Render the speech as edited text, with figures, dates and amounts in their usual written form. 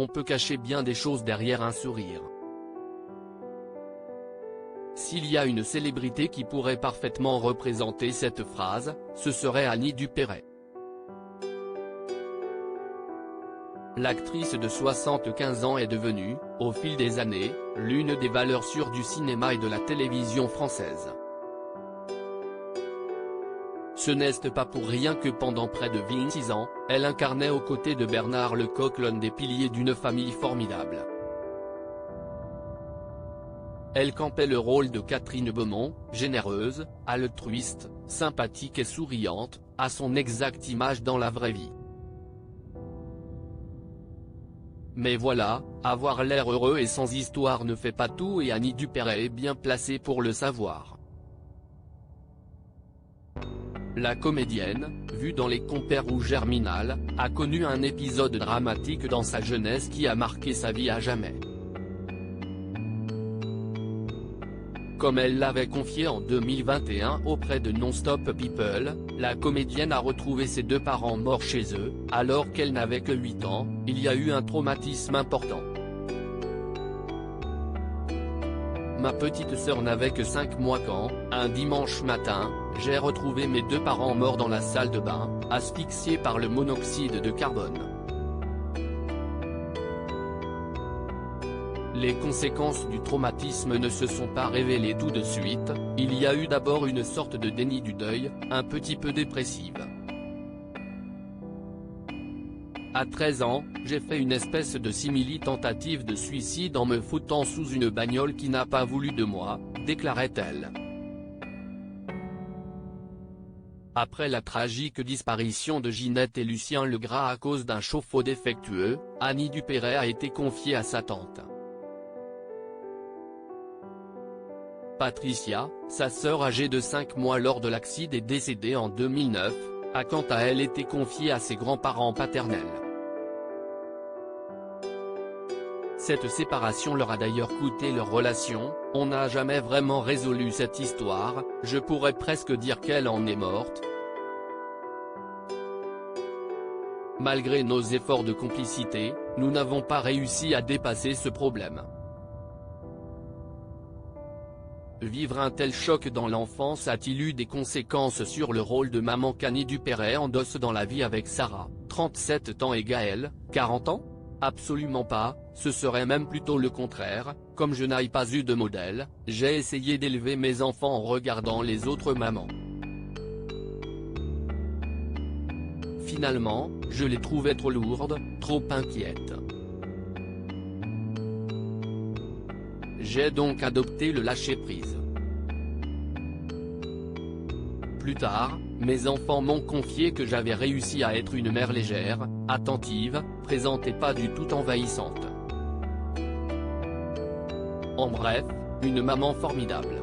on peut cacher bien des choses derrière un sourire. S'il y a une célébrité qui pourrait parfaitement représenter cette phrase, ce serait Annie Dupéret. L'actrice de 75 ans est devenue, au fil des années, l'une des valeurs sûres du cinéma et de la télévision française. Ce n'est pas pour rien que pendant près de 26 ans, elle incarnait aux côtés de Bernard Lecoq l'un des piliers d'une famille formidable. Elle campait le rôle de Catherine Beaumont, généreuse, altruiste, sympathique et souriante, à son exacte image dans la vraie vie. Mais voilà, avoir l'air heureux et sans histoire ne fait pas tout et Annie Dupéret est bien placée pour le savoir. La comédienne, vue dans Les Compères ou Germinal, a connu un épisode dramatique dans sa jeunesse qui a marqué sa vie à jamais. Comme elle l'avait confié en 2021 auprès de Non-Stop People, la comédienne a retrouvé ses deux parents morts chez eux, alors qu'elle n'avait que 8 ans, il y a eu un traumatisme important. Ma petite sœur n'avait que 5 mois quand, un dimanche matin, j'ai retrouvé mes deux parents morts dans la salle de bain, asphyxiés par le monoxyde de carbone. Les conséquences du traumatisme ne se sont pas révélées tout de suite, il y a eu d'abord une sorte de déni du deuil, un petit peu dépressive. À 13 ans, j'ai fait une espèce de simili-tentative de suicide en me foutant sous une bagnole qui n'a pas voulu de moi, déclarait-elle. Après la tragique disparition de Ginette et Lucien Legras à cause d'un chauffe-eau défectueux, Annie Dupéret a été confiée à sa tante. Patricia, sa sœur âgée de 5 mois lors de l'accident et décédée en 2009, a quant à elle été confiée à ses grands-parents paternels. Cette séparation leur a d'ailleurs coûté leur relation, on n'a jamais vraiment résolu cette histoire, je pourrais presque dire qu'elle en est morte. Malgré nos efforts de complicité, nous n'avons pas réussi à dépasser ce problème. Vivre un tel choc dans l'enfance a-t-il eu des conséquences sur le rôle de maman qu'Annie Dupéret endosse dans la vie avec Sarah, 37 ans et Gaël, 40 ans? Absolument pas, ce serait même plutôt le contraire, comme je n'ai pas eu de modèle, j'ai essayé d'élever mes enfants en regardant les autres mamans. Finalement, je les trouvais trop lourdes, trop inquiètes. J'ai donc adopté le lâcher-prise. Plus tard, mes enfants m'ont confié que j'avais réussi à être une mère légère, attentive, présente et pas du tout envahissante. En bref, une maman formidable.